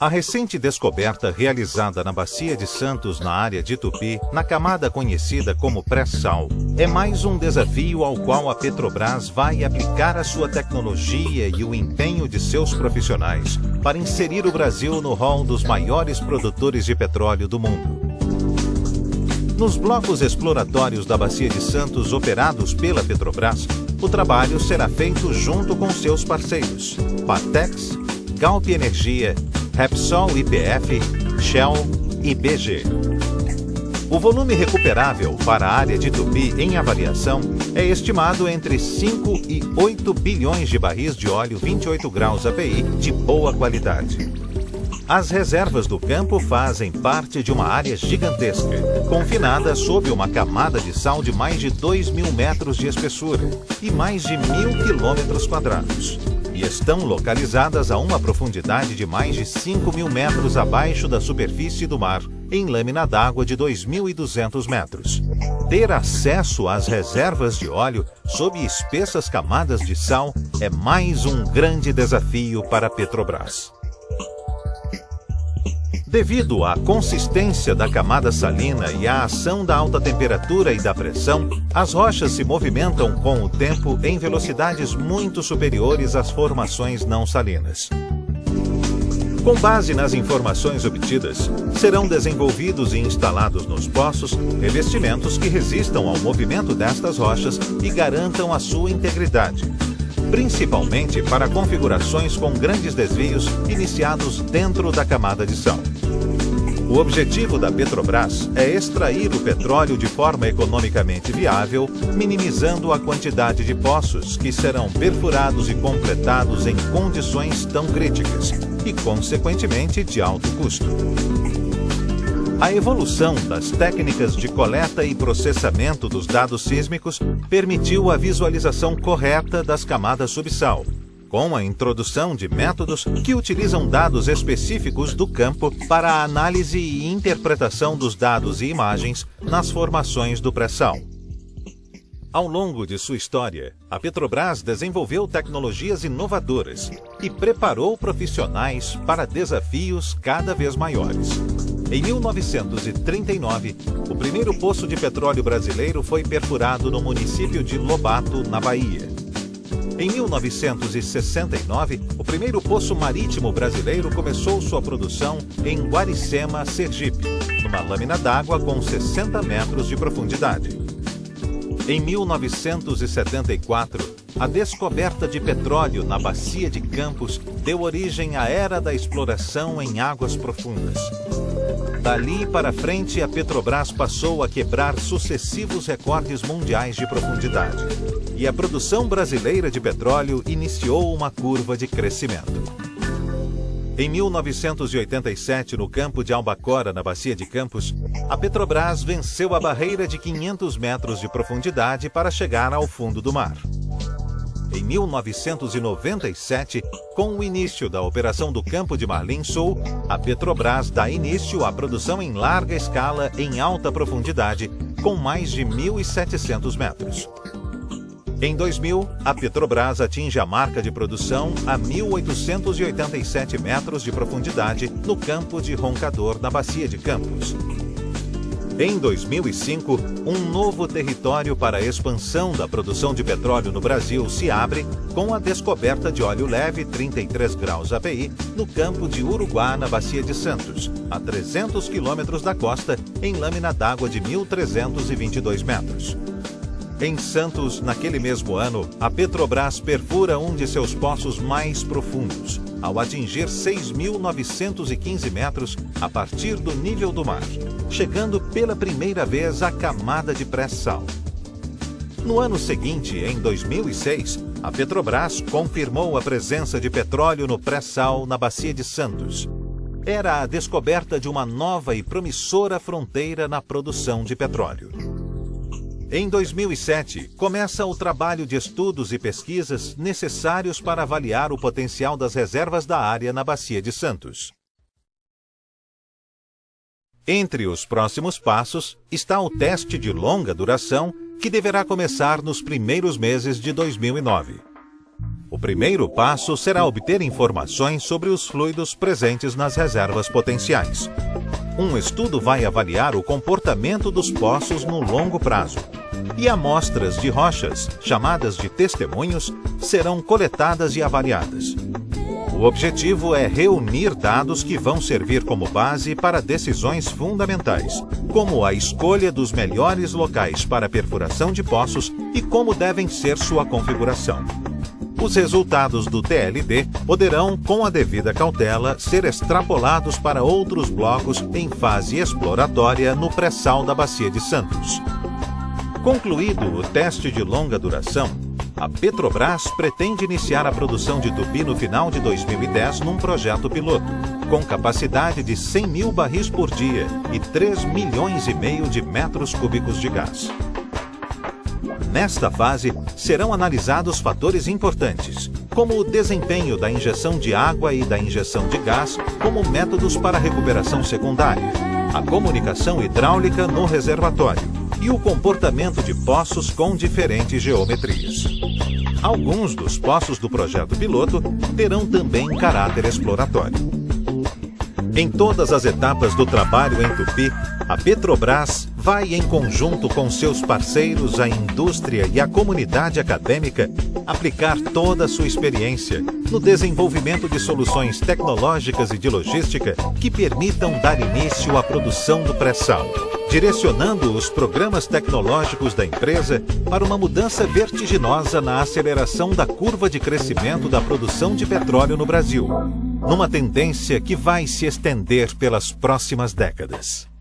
A recente descoberta realizada na Bacia de Santos, na área de Tupi, na camada conhecida como pré-sal, é mais um desafio ao qual a Petrobras vai aplicar a sua tecnologia e o empenho de seus profissionais para inserir o Brasil no rol dos maiores produtores de petróleo do mundo. Nos blocos exploratórios da Bacia de Santos operados pela Petrobras, o trabalho será feito junto com seus parceiros, Patex, Galp Energia, Repsol YPF, Shell e BG. O volume recuperável para a área de Tupi em avaliação é estimado entre 5 e 8 bilhões de barris de óleo 28 graus API de boa qualidade. As reservas do campo fazem parte de uma área gigantesca, confinada sob uma camada de sal de mais de 2.000 metros de espessura e mais de 1.000 quilômetros quadrados. E estão localizadas a uma profundidade de mais de 5.000 metros abaixo da superfície do mar, em lâmina d'água de 2.200 metros. Ter acesso às reservas de óleo sob espessas camadas de sal é mais um grande desafio para a Petrobras. Devido à consistência da camada salina e à ação da alta temperatura e da pressão, as rochas se movimentam com o tempo em velocidades muito superiores às formações não salinas. Com base nas informações obtidas, serão desenvolvidos e instalados nos poços revestimentos que resistam ao movimento destas rochas e garantam a sua integridade, principalmente para configurações com grandes desvios iniciados dentro da camada de sal. O objetivo da Petrobras é extrair o petróleo de forma economicamente viável, minimizando a quantidade de poços que serão perfurados e completados em condições tão críticas e, consequentemente, de alto custo. A evolução das técnicas de coleta e processamento dos dados sísmicos permitiu a visualização correta das camadas subsal, com a introdução de métodos que utilizam dados específicos do campo para a análise e interpretação dos dados e imagens nas formações do pré-sal. Ao longo de sua história, a Petrobras desenvolveu tecnologias inovadoras e preparou profissionais para desafios cada vez maiores. Em 1939, o primeiro poço de petróleo brasileiro foi perfurado no município de Lobato, na Bahia. Em 1969, o primeiro poço marítimo brasileiro começou sua produção em Guaricema, Sergipe, numa lâmina d'água com 60 metros de profundidade. Em 1974, a descoberta de petróleo na Bacia de Campos deu origem à era da exploração em águas profundas. Dali para frente, a Petrobras passou a quebrar sucessivos recordes mundiais de profundidade. E a produção brasileira de petróleo iniciou uma curva de crescimento. Em 1987, no campo de Albacora, na Bacia de Campos, a Petrobras venceu a barreira de 500 metros de profundidade para chegar ao fundo do mar. Em 1997, com o início da operação do campo de Marlim Sul, a Petrobras dá início à produção em larga escala em alta profundidade, com mais de 1.700 metros. Em 2000, a Petrobras atinge a marca de produção a 1.887 metros de profundidade no campo de Roncador, na Bacia de Campos. Em 2005, um novo território para a expansão da produção de petróleo no Brasil se abre com a descoberta de óleo leve 33 graus API no campo de Uruguá, na Bacia de Santos, a 300 quilômetros da costa, em lâmina d'água de 1.322 metros. Em Santos, naquele mesmo ano, a Petrobras perfura um de seus poços mais profundos, ao atingir 6.915 metros a partir do nível do mar, chegando pela primeira vez à camada de pré-sal. No ano seguinte, em 2006, a Petrobras confirmou a presença de petróleo no pré-sal na Bacia de Santos. Era a descoberta de uma nova e promissora fronteira na produção de petróleo. Em 2007, começa o trabalho de estudos e pesquisas necessários para avaliar o potencial das reservas da área na Bacia de Santos. Entre os próximos passos está o teste de longa duração, que deverá começar nos primeiros meses de 2009. O primeiro passo será obter informações sobre os fluidos presentes nas reservas potenciais. Um estudo vai avaliar o comportamento dos poços no longo prazo. E amostras de rochas, chamadas de testemunhos, serão coletadas e avaliadas. O objetivo é reunir dados que vão servir como base para decisões fundamentais, como a escolha dos melhores locais para a perfuração de poços e como devem ser sua configuração. Os resultados do TLD poderão, com a devida cautela, ser extrapolados para outros blocos em fase exploratória no pré-sal da Bacia de Santos. Concluído o teste de longa duração, a Petrobras pretende iniciar a produção de tupi no final de 2010 num projeto piloto, com capacidade de 100 mil barris por dia e 3,5 milhões de metros cúbicos de gás. Nesta fase, serão analisados fatores importantes, como o desempenho da injeção de água e da injeção de gás como métodos para recuperação secundária, a comunicação hidráulica no reservatório e o comportamento de poços com diferentes geometrias. Alguns dos poços do projeto piloto terão também caráter exploratório. Em todas as etapas do trabalho em Tupi, a Petrobras vai, em conjunto com seus parceiros, a indústria e a comunidade acadêmica, aplicar toda a sua experiência no desenvolvimento de soluções tecnológicas e de logística que permitam dar início à produção do pré-sal, direcionando os programas tecnológicos da empresa para uma mudança vertiginosa na aceleração da curva de crescimento da produção de petróleo no Brasil, numa tendência que vai se estender pelas próximas décadas.